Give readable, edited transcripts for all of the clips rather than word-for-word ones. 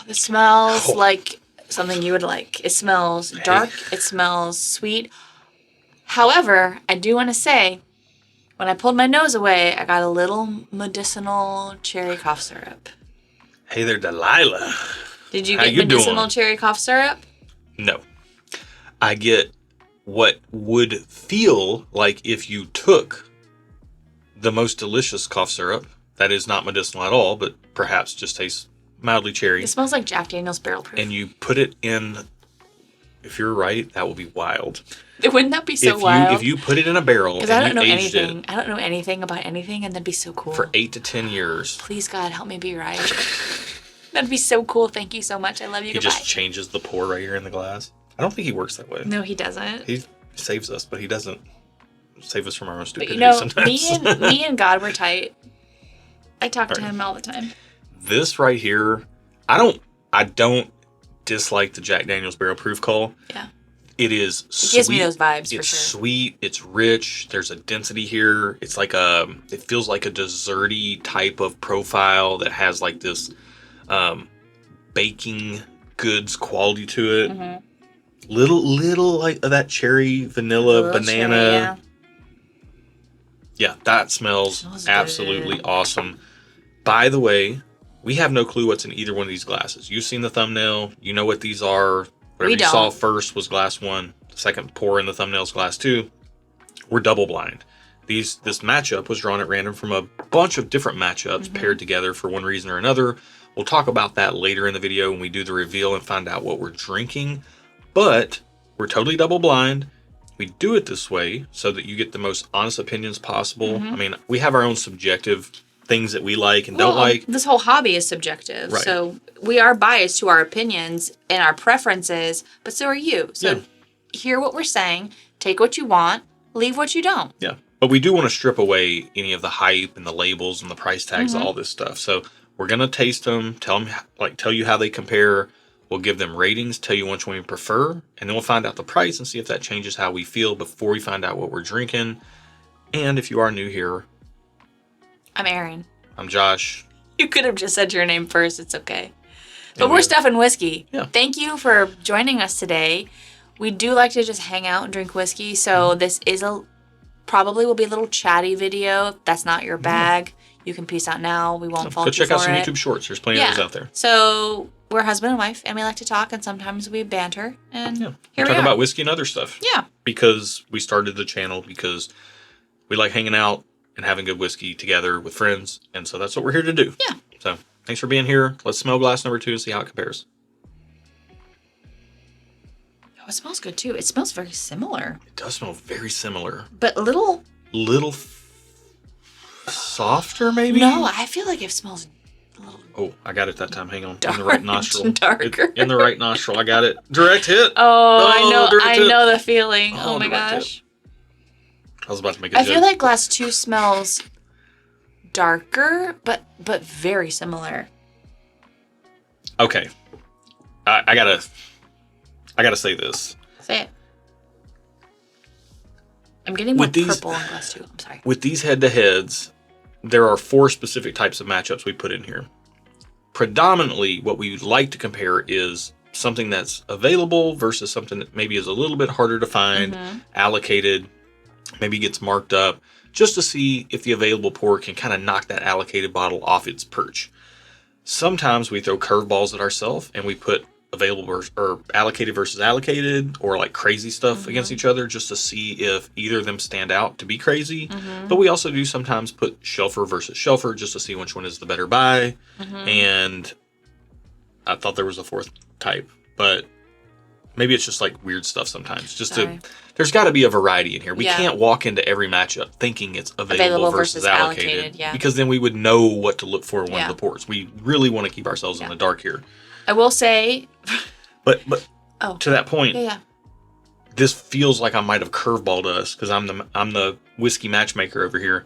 It smells like something you would like. It smells dark. It smells sweet. However, I do want to say, when I pulled my nose away, I got a little medicinal cherry cough syrup. Hey there, Delilah. Did you get medicinal cherry cough syrup? No. I get what would feel like if you took the most delicious cough syrup, that is not medicinal at all, but perhaps just tastes mildly cherry. It smells like Jack Daniel's Barrel Proof. And you put it in, if you're right, that will be wild. Wouldn't that be so wild? If you put it in a barrel and you aged it. I don't know anything about anything, and that'd be so cool. For 8 to 10 years. Please, God, help me be right. That'd be so cool. Thank you so much. I love you. He just changes the pour right here in the glass. I don't think he works that way. No, he doesn't. He saves us, but he doesn't save us from our own stupidity sometimes. Me and God were tight. I talk to him all the time. This right here, I don't dislike the Jack Daniel's Barrel Proof call. Yeah. It is sweet. It gives me those vibes, for sure. It's sweet. It's rich. There's a density here. It's like it feels like a desserty type of profile that has like this baking goods quality to it. Mm-hmm. Little like that cherry, vanilla, banana. Cherry, yeah, that smells absolutely good. Awesome. By the way, we have no clue what's in either one of these glasses. You've seen the thumbnail. You know what these are. Whatever you saw first was glass 1. The second pour in the thumbnail is glass 2. We're double blind. This matchup was drawn at random from a bunch of different matchups paired together for one reason or another. We'll talk about that later in the video when we do the reveal and find out what we're drinking. But we're totally double blind. We do it this way so that you get the most honest opinions possible. I mean, we have our own subjective things that we like and don't like. This whole hobby is subjective. Right. So we are biased to our opinions and our preferences, but so are you. So hear what we're saying, take what you want, leave what you don't. Yeah. But we do want to strip away any of the hype and the labels and the price tags, all this stuff. So we're going to taste them, tell you how they compare. We'll give them ratings, tell you which one we prefer, and then we'll find out the price and see if that changes how we feel before we find out what we're drinking. And if you are new here, I'm Erin. I'm Josh. You could have just said your name first. It's okay. But we're Stuff and Whiskey. Yeah. Thank you for joining us today. We do like to just hang out and drink whiskey, so this is probably will be a little chatty video. If that's not your bag, you can peace out now. We won't fault you for it. Go check out some YouTube shorts. There's plenty of those out there. So we're husband and wife, and we like to talk, and sometimes we banter. And here we talk are. about whiskey and other stuff. Yeah. Because we started the channel because we like hanging out and having good whiskey together with friends. And so that's what we're here to do. Yeah. So thanks for being here. Let's smell glass number 2 and see how it compares. Oh, it smells good too. It smells very similar. It does smell very similar. But a little softer, maybe? No, I feel like it smells a little... Oh, I got it that time. Hang on. In the right nostril. Darker. In the right nostril. I got it. Direct hit. I know the feeling. Oh my gosh. Hit. I was about to make a joke. I feel like glass 2 smells darker, but very similar. Okay. I gotta say this. Say it. I'm getting more purple in glass 2. I'm sorry. With these head-to-heads, there are 4 specific types of matchups we put in here. Predominantly, what we like to compare is something that's available versus something that maybe is a little bit harder to find, allocated, maybe gets marked up, just to see if the available pour can kind of knock that allocated bottle off its perch. Sometimes we throw curveballs at ourselves and we put available or allocated versus allocated or like crazy stuff against each other just to see if either of them stand out to be crazy. But we also do sometimes put shelfer versus shelfer just to see which one is the better buy. And I thought there was a 4th type, but maybe it's just like weird stuff sometimes. There's got to be a variety in here. We can't walk into every matchup thinking it's available versus allocated because then we would know what to look for in one of the pours. We really want to keep ourselves in the dark here. I will say, but to that point, this feels like I might have curveballed us because I'm the whiskey matchmaker over here.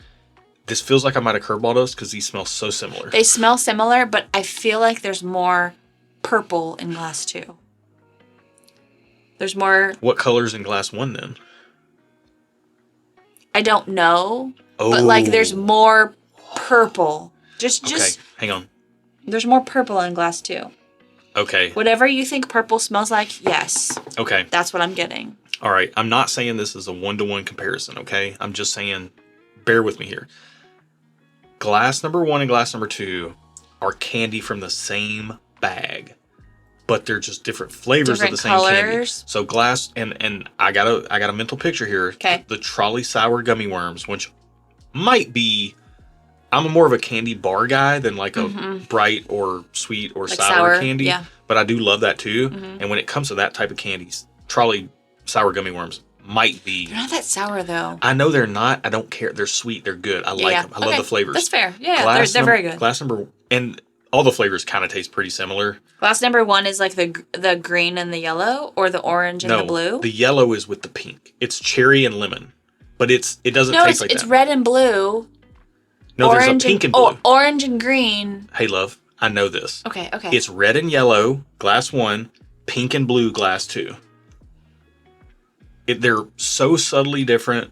This feels like I might have curveballed us because these smell so similar. They smell similar, but I feel like there's more purple in glass 2. There's more. What color's in glass 1 then? I don't know, but like there's more purple. Just hang on. There's more purple in glass 2. Okay. Whatever you think purple smells like, yes. Okay. That's what I'm getting. All right. I'm not saying this is a 1-to-1 comparison, okay? I'm just saying, bear with me here. Glass number 1 and glass number 2 are candy from the same bag, but they're just different flavors of the same candy. So glass and I got a mental picture here. Okay. The trolley sour gummy worms, which might be, I'm more of a candy bar guy than like a bright or sweet or like sour candy. Yeah. But I do love that too. And when it comes to that type of candies, trolley sour gummy worms might be. They're not that sour though. I know they're not. I don't care. They're sweet. They're good. I like them. I love the flavors. That's fair. Yeah, they're very good. Glass number, and all the flavors kind of taste pretty similar. Glass number 1 is like the green and the yellow, or the orange and the blue. The yellow is with the pink. It's cherry and lemon, but it doesn't taste like that. It's red and blue. No, there's a pink and blue. Orange and green. Hey, love, I know this. Okay. It's red and yellow, glass 1, pink and blue, glass 2. They're so subtly different,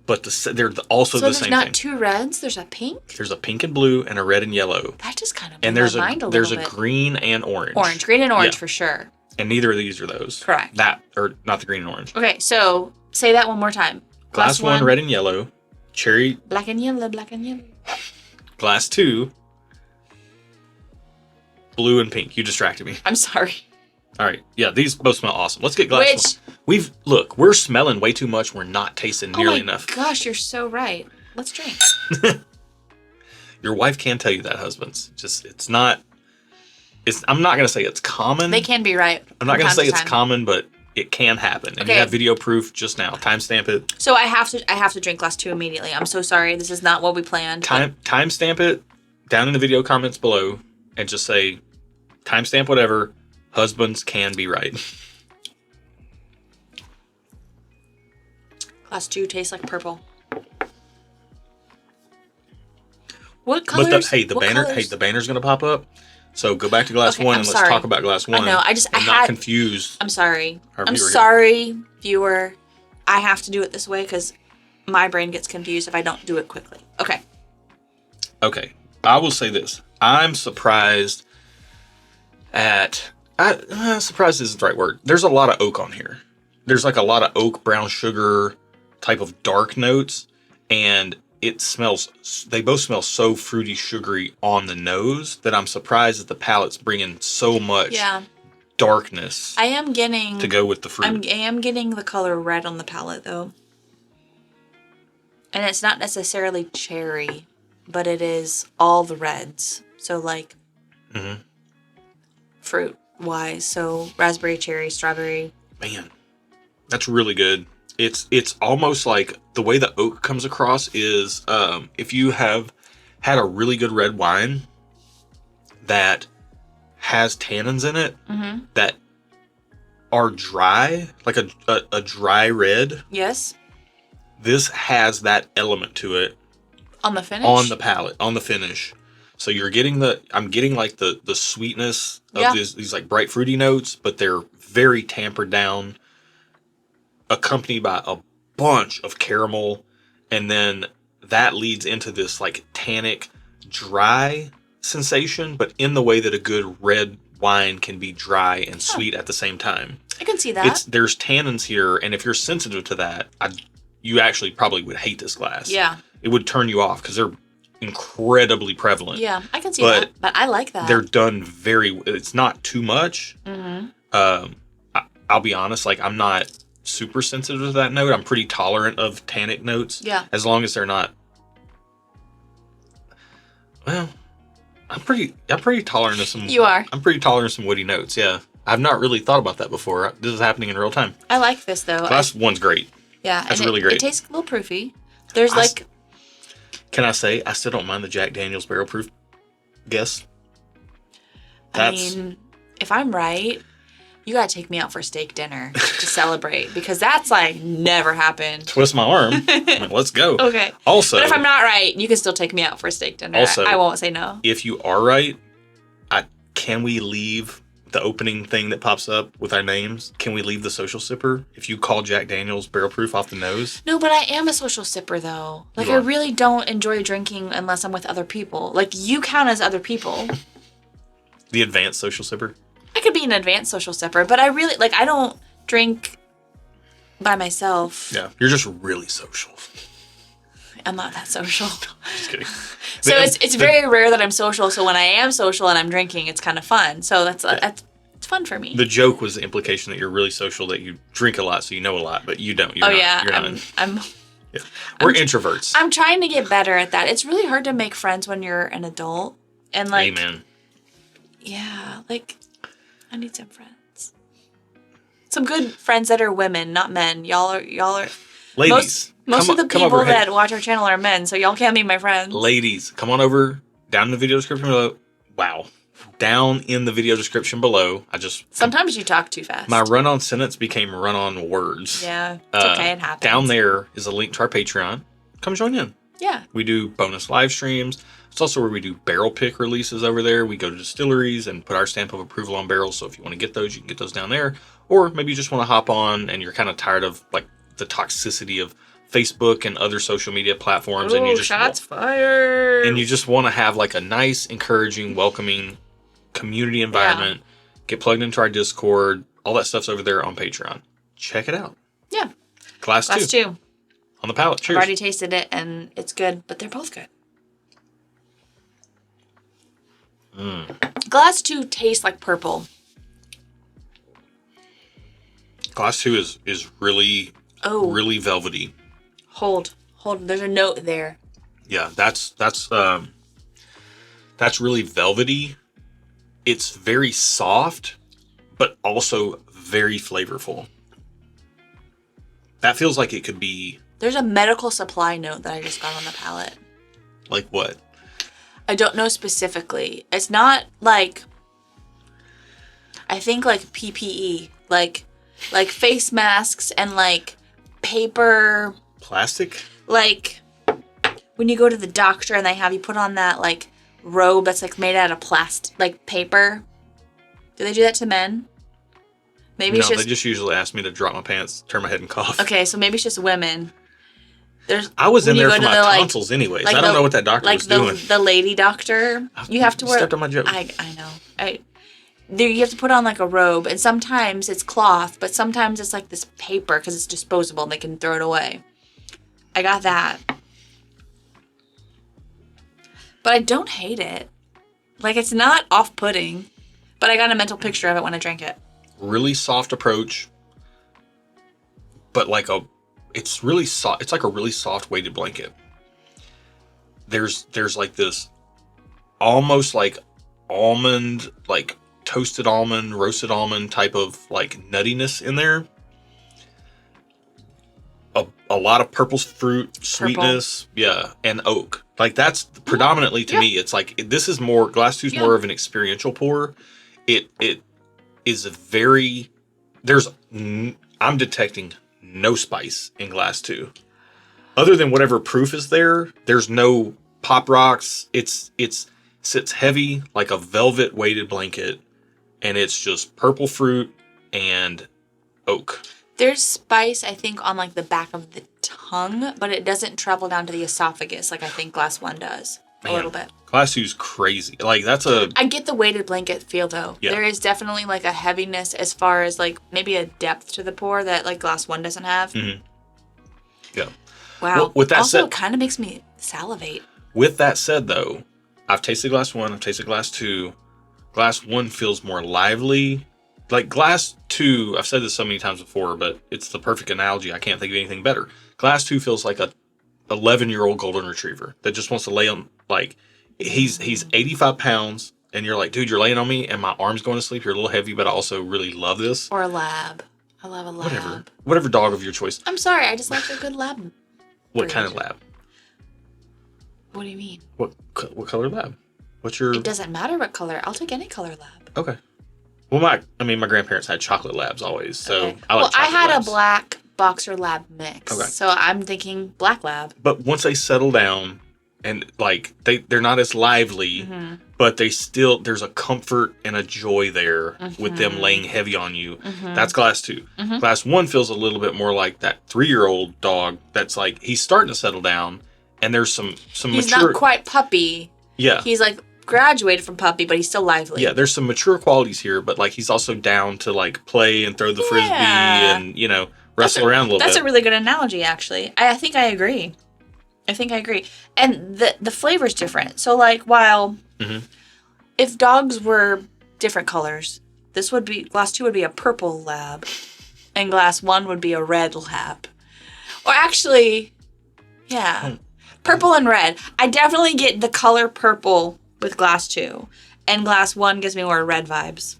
but they're also the same thing. So there's not 2 reds, there's a pink? There's a pink and blue and a red and yellow. That just kind of blew my mind a little bit. There's a green and orange. Green and orange for sure. And neither of these are those. Correct. Or not the green and orange. Okay, so say that one more time. Glass 1, red and yellow. Cherry. Black and yellow, black and yellow. Glass 2, blue and pink. You distracted me. I'm sorry. All right. Yeah, these both smell awesome. Let's get glass 1. We're smelling way too much. We're not tasting nearly enough. Gosh, you're so right. Let's drink. Your wife can tell you that, husbands. I'm not going to say it's common. They can be right. I'm not going to say it's common, but it can happen. And you have video proof just now. Timestamp it. So I have to drink glass 2 immediately. I'm so sorry. This is not what we planned. Timestamp it down in the video comments below and just say, timestamp whatever. Husbands can be right. Glass 2 tastes like purple. What colors? But the banner's going to pop up. So go back to glass 1 and let's talk about glass 1. I know. I'm not confused. I'm sorry. I'm sorry, viewer. I have to do it this way because my brain gets confused if I don't do it quickly. Okay. Okay. I will say this. I'm surprised at... surprised isn't the right word. There's a lot of oak on here. There's like a lot of oak, brown sugar type of dark notes. And they both smell so fruity, sugary on the nose that I'm surprised that the palate's bringing so much darkness. I am getting to go with the fruit. I am getting the color red on the palate though, and it's not necessarily cherry, but it is all the reds. So like fruit wise, so raspberry, cherry, strawberry. Man, that's really good. It's almost like the way the oak comes across is if you have had a really good red wine that has tannins in it that are dry, like a dry red. Yes. This has that element to it. On the finish? On the palate, on the finish. So I'm getting like the sweetness of these like bright fruity notes, but they're very tampered down, accompanied by a bunch of caramel, and then that leads into this like tannic, dry sensation, but in the way that a good red wine can be dry and sweet at the same time. I can see that. There's tannins here, and if you're sensitive to that, you actually probably would hate this glass. Yeah. It would turn you off because they're incredibly prevalent. Yeah, I can see that. But I like that. They're done it's not too much. I'll be honest, like I'm not super sensitive to that note. I'm pretty tolerant of tannic notes. Yeah. As long as they're not. Well, I'm pretty tolerant of some. You are. I'm pretty tolerant of some woody notes. Yeah. I've not really thought about that before. This is happening in real time. I like this though. Glass 1's great. Yeah. That's really great. It tastes a little proofy. There's Can I say I still don't mind the Jack Daniel's barrel proof guess? I mean, if I'm right, you gotta take me out for steak dinner to celebrate because that's like never happened. Twist my arm. Let's go. Okay. Also, but if I'm not right, you can still take me out for steak dinner. Also, I won't say no. If you are right, can we leave the opening thing that pops up with our names? Can we leave the social sipper if you call Jack Daniel's barrel proof off the nose? No, but I am a social sipper though. Like I really don't enjoy drinking unless I'm with other people. Like you count as other people. The advanced social sipper? I could be an advanced social sipper, but I really, like, I don't drink by myself. Yeah, you're just really social. I'm not that social. Just kidding. So it's very rare that I'm social. So when I am social and I'm drinking, it's kind of fun. So that's it's fun for me. The joke was the implication that you're really social, that you drink a lot, so you know a lot, but you don't. You're not, yeah, you're not. I'm Yeah. We're introverts. I'm trying to get better at that. It's really hard to make friends when you're an adult, and like, Amen. Yeah, like I need some friends, some good friends that are women, not men. Y'all are. Ladies. Most of the people that watch our channel are men, so y'all can't be my friends. Ladies, come on over down in the video description below. Wow. Down in the video description below. Sometimes you talk too fast. My run-on sentence became run-on words. Yeah, it's okay, it happens. Down there is a link to our Patreon. Come join in. Yeah. We do bonus live streams. It's also where we do barrel pick releases over there. We go to distilleries and put our stamp of approval on barrels. So if you want to get those, you can get those down there. Or maybe you just want to hop on and you're kind of tired of like the toxicity of Facebook and other social media platforms. And you just shots fired. And you just want to have like a nice, encouraging, welcoming community environment. Yeah. Get plugged into our Discord. All that stuff's over there on Patreon. Check it out. Yeah. Glass 2. On the palate. Cheers. I've already tasted it and it's good, but they're both good. Glass 2 tastes like purple. Glass 2 is really, really velvety. Hold. There's a note there. Yeah, that's really velvety. It's very soft, but also very flavorful. That feels like it could be... There's a medical supply note that I just got on the palate. Like what? I don't know specifically. It's not like... I think like PPE. Like face masks and like paper... Plastic? Like when you go to the doctor and they have you put on that like robe that's like made out of plastic, like paper. Do they do that to men? Maybe it's just... they just usually ask me to drop my pants, turn my head, and cough. Okay, so maybe it's just women. I was in there for my tonsils anyways. I don't know what that doctor was doing. The lady doctor, you have to wear... Stepped on my joke. I know. You have to put on like a robe, and sometimes it's cloth, but sometimes it's like this paper because it's disposable and they can throw it away. I got that. But I don't hate it. Like, it's not off-putting, but I got a mental picture of it when I drank it. Really soft approach, but like it's really soft. It's like a really soft weighted blanket. There's like this almost like almond, like toasted almond, roasted almond type of like nuttiness in there. A lot of purple fruit, sweetness, yeah, and oak. Like that's predominantly to me. It's like this is more Glass 2 is more of an experiential pour. It is very. I'm detecting no spice in Glass 2, other than whatever proof is there. There's no pop rocks. It's sits heavy like a velvet weighted blanket, and it's just purple fruit and oak. There's spice, I think, on like the back of the tongue, but it doesn't travel down to the esophagus like I think Glass 1 does. A little bit. Glass 2's crazy. Like I get the weighted blanket feel though. Yeah. There is definitely like a heaviness as far as like maybe a depth to the pour that like Glass 1 doesn't have. Mm-hmm. Yeah. Wow. Well, with that also, said, it kind of makes me salivate. With that said though, I've tasted Glass 1, I've tasted Glass 2. Glass 1 feels more lively. Like Glass 2, I've said this so many times before, but it's the perfect analogy. I can't think of anything better. Glass 2 feels like a 11-year-old golden retriever that just wants to lay on, like, he's 85 pounds, and you're like, dude, you're laying on me, and my arm's going to sleep. You're a little heavy, but I also really love this. Or a lab. I love a lab. Whatever dog of your choice. I'm sorry, I just like a good lab. What kind of lab? What do you mean? What color lab? What's your... It doesn't matter what color. I'll take any color lab. Okay. Well, my grandparents had chocolate labs always, so okay. I like chocolate I had labs. a black boxer lab mix, okay. So I'm thinking black lab. But once they settle down, and like they're not as lively, but they still there's a comfort and a joy there with them laying heavy on you. That's Glass 2. Glass 1 feels a little bit more like that 3-year-old dog that's like he's starting to settle down, and there's some He's mature... not quite puppy. Yeah. He's like graduated from puppy, but he's still lively. Yeah, there's some mature qualities here, but like he's also down to like play and throw the frisbee and wrestle around a little bit. That's a really good analogy, actually. I think I agree. And the flavor's different. So like while if dogs were different colors, glass 2 would be a purple lab, and glass 1 would be a red lab. Or actually, yeah, purple and red. I definitely get the color purple with glass 2, and glass 1 gives me more red vibes.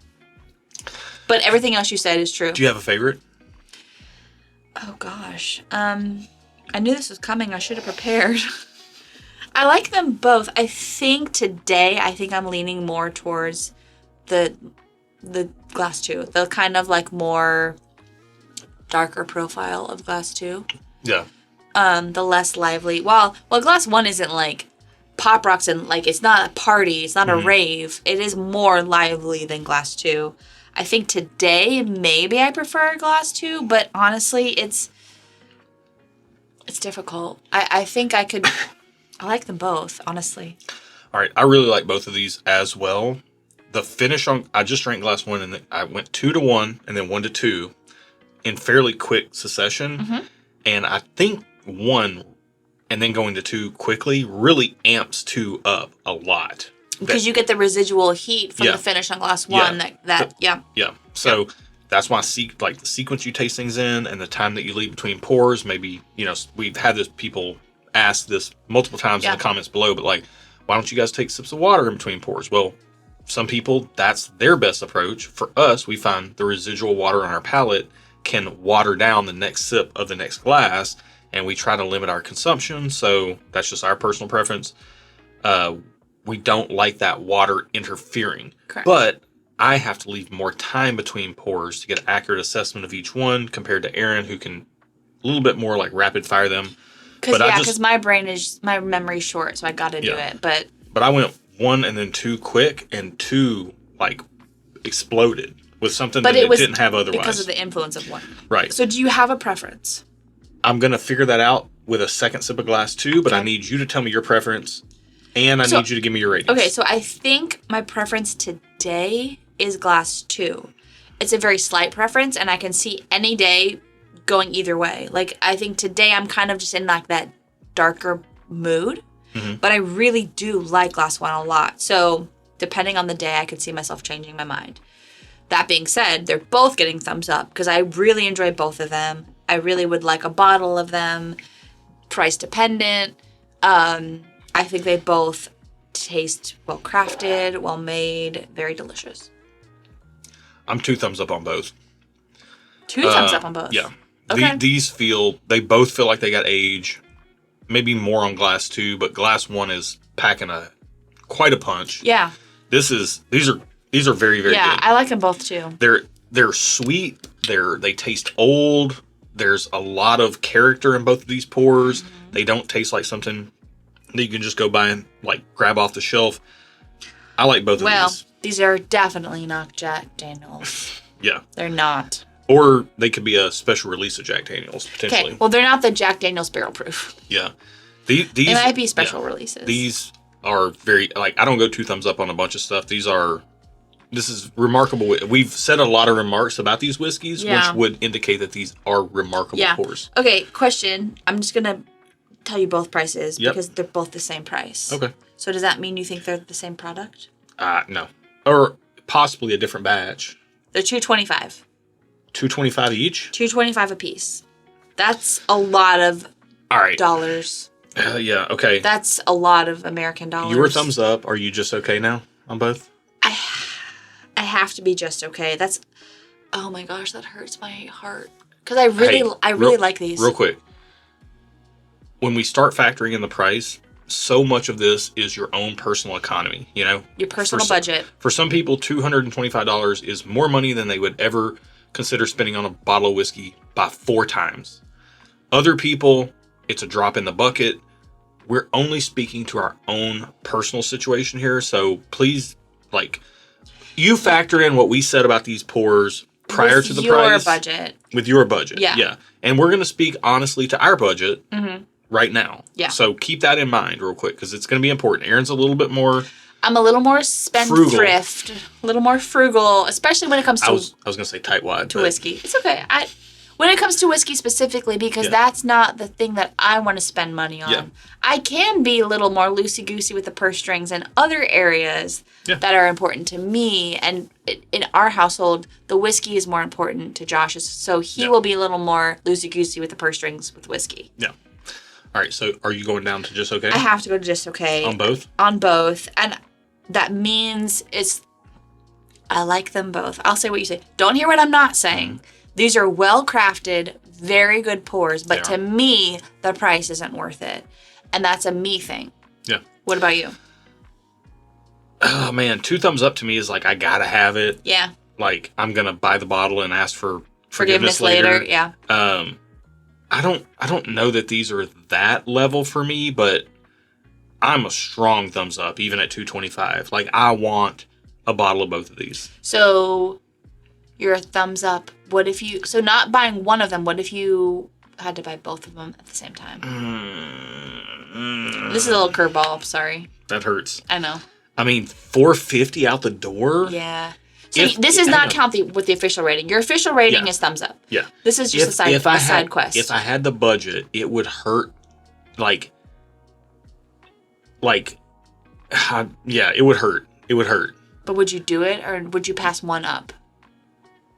But everything else you said is true. Do you have a favorite? Oh gosh, I knew this was coming. I should have prepared. I like them both. I think today, I'm leaning more towards the glass 2, the kind of like more darker profile of glass 2. Yeah. The less lively. Well, glass 1 isn't like pop rocks and like it's not a party, it's not a rave. It is more lively than glass 2. I think today maybe I prefer glass 2, but honestly it's difficult. I think I like them both, honestly. All right, I really like both of these as well. The finish on, I just drank glass 1 and then I went 2 to 1 and then 1 to 2 in fairly quick succession. And I think 1 and then going to 2 quickly really amps 2 up a lot. Because you get the residual heat from the finish on glass 1. Yeah. So that's why the sequence you taste things in and the time that you leave between pours, maybe, we've had people ask this multiple times in the comments below, but like, why don't you guys take sips of water in between pours? Well, some people, that's their best approach. For us, we find the residual water on our palate can water down the next sip of the next glass, and we try to limit our consumption. So that's just our personal preference. We don't like that water interfering. Correct. But I have to leave more time between pours to get an accurate assessment of each one compared to Aaron, who can a little bit more like rapid fire them. Because my memory's short, so I got to do it. But I went 1 and then 2 quick, and 2 like exploded with something that it didn't have otherwise. Because of the influence of 1. Right. So do you have a preference? I'm going to figure that out with a second sip of glass 2, but I need you to tell me your preference, and I need you to give me your ratings. Okay, so I think my preference today is glass 2. It's a very slight preference, and I can see any day going either way. Like, I think today I'm kind of just in like that darker mood, but I really do like glass 1 a lot. So depending on the day, I could see myself changing my mind. That being said, they're both getting thumbs up because I really enjoy both of them. I really would like a bottle of them. Price dependent. I think they both taste well crafted, well made, very delicious. I'm 2 thumbs up on both. 2 thumbs up on both. Yeah. Okay. They both feel like they got age. Maybe more on glass 2, but glass 1 is packing quite a punch. Yeah. These are very, very good. Yeah, I like them both too. They're sweet. They taste old. There's a lot of character in both of these pours. They don't taste like something that you can just go buy and like grab off the shelf. I like both of these. Well, these are definitely not Jack Daniels. Yeah. They're not. Or they could be a special release of Jack Daniels, potentially. Okay, well, they're not the Jack Daniels barrel proof. Yeah. These They might be special releases. These are very, like, I don't go 2 thumbs up on a bunch of stuff. This is remarkable. We've said a lot of remarks about these whiskeys, which would indicate that these are remarkable pours. Okay, question. I'm just going to tell you both prices because they're both the same price. Okay. So does that mean you think they're the same product? No. Or possibly a different batch. They're $2.25. $2.25 each? $2.25 a piece. That's a lot of dollars. Yeah, okay. That's a lot of American dollars. You were thumbs up. Are you just okay now on both? I have to be just okay. Oh my gosh, that hurts my heart. Because I really like these. Real quick. When we start factoring in the price, so much of this is your own personal economy, Your personal budget. For some people, $225 is more money than they would ever consider spending on a bottle of whiskey by 4 times. Other people, it's a drop in the bucket. We're only speaking to our own personal situation here, so please, you factor in what we said about these pours prior to the price. With your budget. Yeah. And we're going to speak honestly to our budget right now. Yeah. So keep that in mind real quick because it's going to be important. Aaron's a little bit more I'm a little more spendthrift, a little more frugal, especially when it comes to... I was going to say tightwad. To whiskey. It's okay. When it comes to whiskey specifically, because that's not the thing that I want to spend money on. Yeah. I can be a little more loosey-goosey with the purse strings in other areas that are important to me. And in our household, the whiskey is more important to Josh's. So he will be a little more loosey-goosey with the purse strings with whiskey. Yeah. All right. So are you going down to just okay? I have to go to just okay. On both? On both. And that means I like them both. I'll say what you say. Don't hear what I'm not saying. These are well-crafted, very good pours, but to me, the price isn't worth it. And that's a me thing. Yeah. What about you? Oh, man. 2 thumbs up to me is like, I gotta have it. Yeah. Like, I'm gonna buy the bottle and ask for forgiveness later. Yeah. I don't know that these are that level for me, but I'm a strong thumbs up, even at $2.25. Like, I want a bottle of both of these. So you're a thumbs up. What if you... So not buying one of them, what if you had to buy both of them at the same time? This is a little curveball. Sorry. That hurts. I know. I mean, $4.50 out the door? Yeah. So this is not count with the official rating. Your official rating is thumbs up. Yeah. This is just a side quest. If I had the budget, it would hurt. It would hurt. It would hurt. But would you do it, or would you pass one up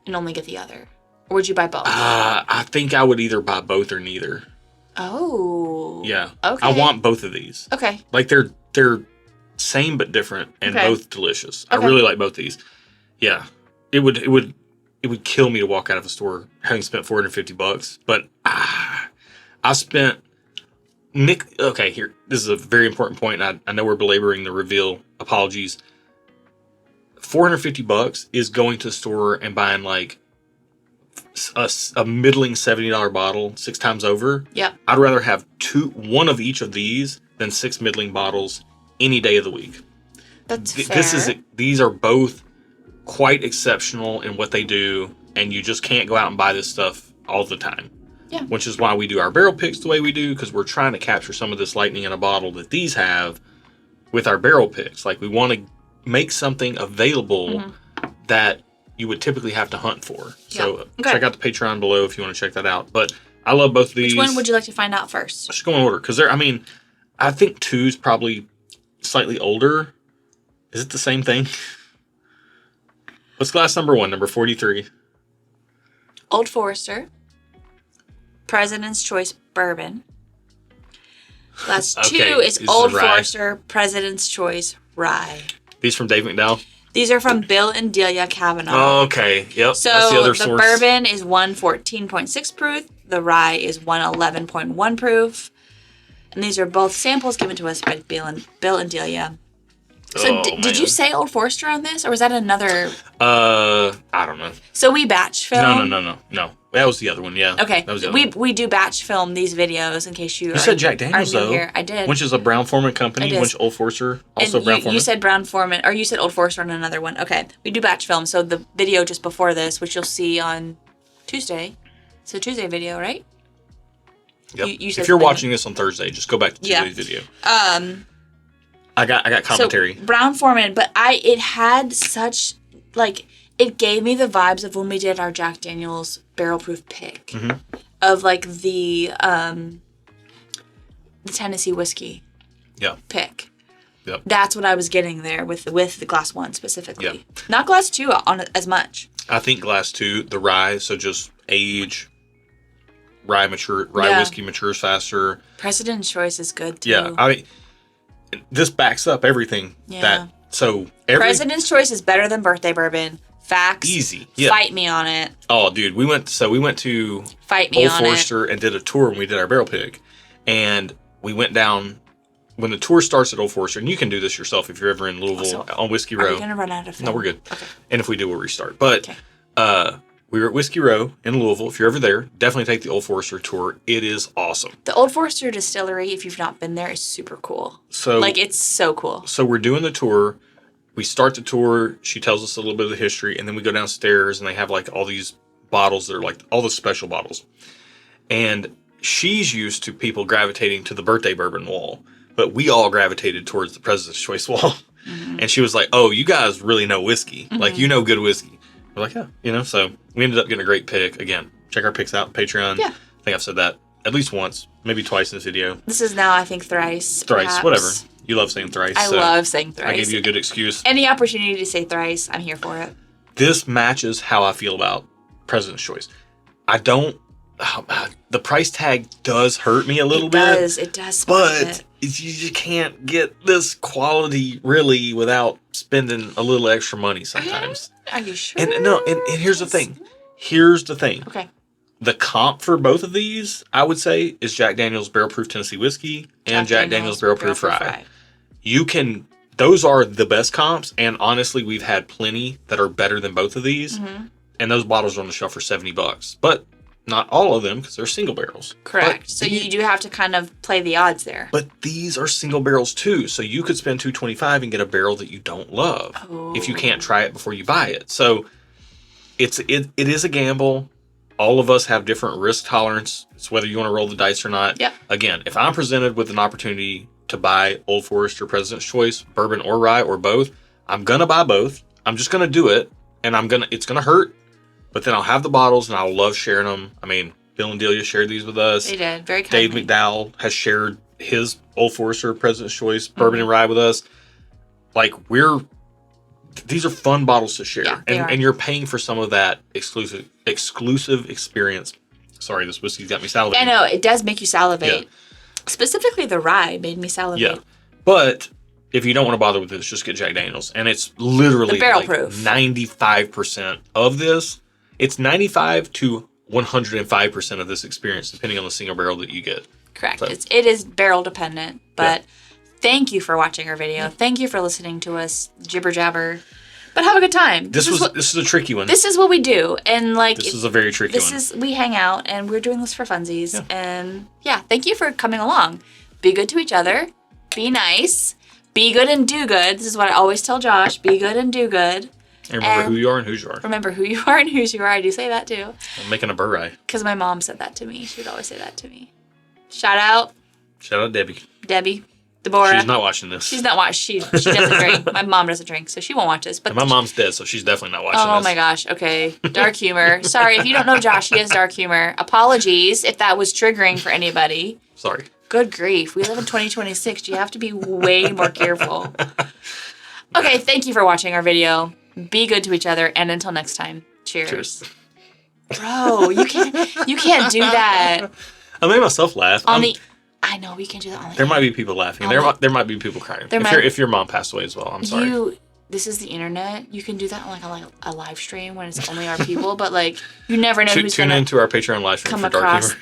and only get the other? Or would you buy both? I think I would either buy both or neither. Oh. Yeah. Okay. I want both of these. Okay. Like they're same but different and both delicious. Okay. I really like both these. Yeah. It would kill me to walk out of a store having spent $450, but I spent okay, here. This is a very important point. I know we're belaboring the reveal. Apologies. $450 is going to the store and buying like a middling $70 bottle 6 times over. Yep. I'd rather have one of each of these than 6 middling bottles any day of the week. That's fair. These are both quite exceptional in what they do, and you just can't go out and buy this stuff all the time. Yeah. Which is why we do our barrel picks the way we do, because we're trying to capture some of this lightning in a bottle that these have with our barrel picks. Like, we want to make something available that you would typically have to hunt for. Yeah. So check out the Patreon below if you want to check that out. But I love both of these. Which one would you like to find out first? Let's go in order, because I think 2's probably slightly older. Is it the same thing? What's glass number 1, number 43? Old Forester. President's Choice Bourbon. Glass 2 is Old Forester President's Choice Rye. These from Dave McDowell? These are from Bill and Delia Kavanaugh. Oh, okay. Yep. So that's the other the source. bourbon is 114.6 proof. The rye is 111.1 proof. And these are both samples given to us by Bill and Delia. So did you say Old Forester on this, or was that another? I don't know. So we batch film. No. That was the other one. Yeah. Okay. That was the other one. We do batch film these videos in case you. You said Jack Daniels though. Here. I did. Which is a Brown-Forman company. Which Old Forester also Brown-Forman. You said Brown-Forman, or you said Old Forester on another one. Okay. We do batch film. So the video just before this, which you'll see on Tuesday, it's a Tuesday video, right? Yep. If you're watching this on Thursday, just go back to Tuesday's video. I got commentary. So Brown-Forman, but it had such, it gave me the vibes of when we did our Jack Daniels barrel proof pick of the Tennessee whiskey pick. Yep. That's what I was getting there with the glass 1 specifically. Yep. Not glass 2 on as much. I think glass 2, the rye, so just age, rye whiskey matures faster. President's Choice is good too. Yeah, this backs up everything. Yeah. President's Choice is better than birthday bourbon. Facts. Easy. Yeah. Fight me on it. Oh, dude, we went to Fight me Old on Forester and did a tour when we did our barrel pick, and we went down when the tour starts at Old Forester, and you can do this yourself if you're ever in Louisville on Whiskey Row. Are we gonna run out of film? No, we're good. Okay. And if we do, we'll restart. But we were at Whiskey Row in Louisville. If you're ever there, definitely take the Old Forester tour. It is awesome. The Old Forester distillery, if you've not been there, is super cool. So it's so cool. So we're doing the tour. We start the tour. She tells us a little bit of the history, and then we go downstairs, and they have all these bottles that are all the special bottles. And she's used to people gravitating to the birthday bourbon wall, but we all gravitated towards the President's Choice wall. And she was like, "Oh, you guys really know whiskey. Like, you know good whiskey." We're like, "Yeah." You know, so we ended up getting a great pick. Again, check our picks out on Patreon. Yeah. I think I've said that at least once, maybe twice in this video. This is now, I think, thrice. Thrice, perhaps. whatever. You love saying thrice. I love saying thrice. I gave you a good excuse. Any opportunity to say thrice, I'm here for it. This matches how I feel about President's Choice. I don't... the price tag does hurt me a little bit. It does. But you can't get this quality really without spending a little extra money sometimes. Are you sure? And here's the thing. Here's the thing. Okay. The comp for both of these, I would say, is Jack Daniel's Barrel Proof Tennessee Whiskey and Jack Daniel's Barrel Proof Rye. You can... Those are the best comps, and honestly, we've had plenty that are better than both of these, and those bottles are on the shelf for $70. But not all of them, because they're single barrels. Correct. But So you do have to kind of play the odds there. But these are single barrels too, so you could spend $225 and get a barrel that you don't love if you can't try it before you buy it. So it is a gamble. All of us have different risk tolerance. It's whether you want to roll the dice or not. Yep. Again, if I'm presented with an opportunity to buy Old Forester, President's Choice, bourbon or rye or both, I'm gonna buy both. I'm just gonna do it, and it's gonna hurt, but then I'll have the bottles and I'll love sharing them. I mean, Bill and Delia shared these with us. They did, very kindly. Dave McDowell has shared his Old Forester, President's Choice, bourbon and rye with us. Like, these are fun bottles to share, Yeah, they are. and you're paying for some of that exclusive experience. Sorry, this whiskey's got me salivating. I know, it does make you salivate. Yeah. Specifically, the rye made me salivate. Yeah, but if you don't want to bother with this, just get Jack Daniels, and it's literally The barrel like proof. 95% of this. It's 95 to 105% of this experience, depending on the single barrel that you get. Correct. So. It is barrel dependent, but thank you for watching our video. Thank you for listening to us jibber jabber. But have a good time. This is a tricky one. This is what we do, and like This is a very tricky one. We hang out, and we're doing this for funsies. And thank you for coming along. Be good to each other. Be nice. Be good and do good. This is what I always tell Josh. Be good and do good. And remember who you are and whose you are. Remember who you are and whose you are. I do say that too. I'm making a burr rye. Because my mom said that to me. She would always say that to me. Shout out Debbie. Deborah. She's not watching this. She's not watching. She doesn't drink. My mom doesn't drink, so she won't watch this. But and my mom's dead, so she's definitely not watching this. Oh my gosh. Okay. Dark humor. Sorry, if you don't know Josh, he has dark humor. Apologies if that was triggering for anybody. Sorry. Good grief. We live in 2026. You have to be way more careful. Okay, thank you for watching our video. Be good to each other, and until next time, cheers. Bro, you can't do that. I made myself laugh. I know, we can do that on the There might be people laughing. There might be people crying. If your mom passed away as well, I'm sorry. This is the internet. You can do that on a live stream when it's only our people, but like you never know who's tune into our Patreon live stream for dark humor.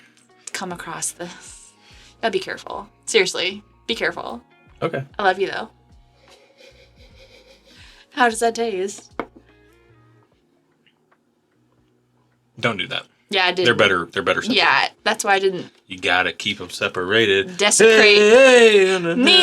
Come across this. Gotta be careful. Seriously, be careful. Okay. I love you though. How does that taste? Don't do that. Yeah, I did. They're better separated. Yeah, that's why I didn't. You gotta keep them separated. Desecrate me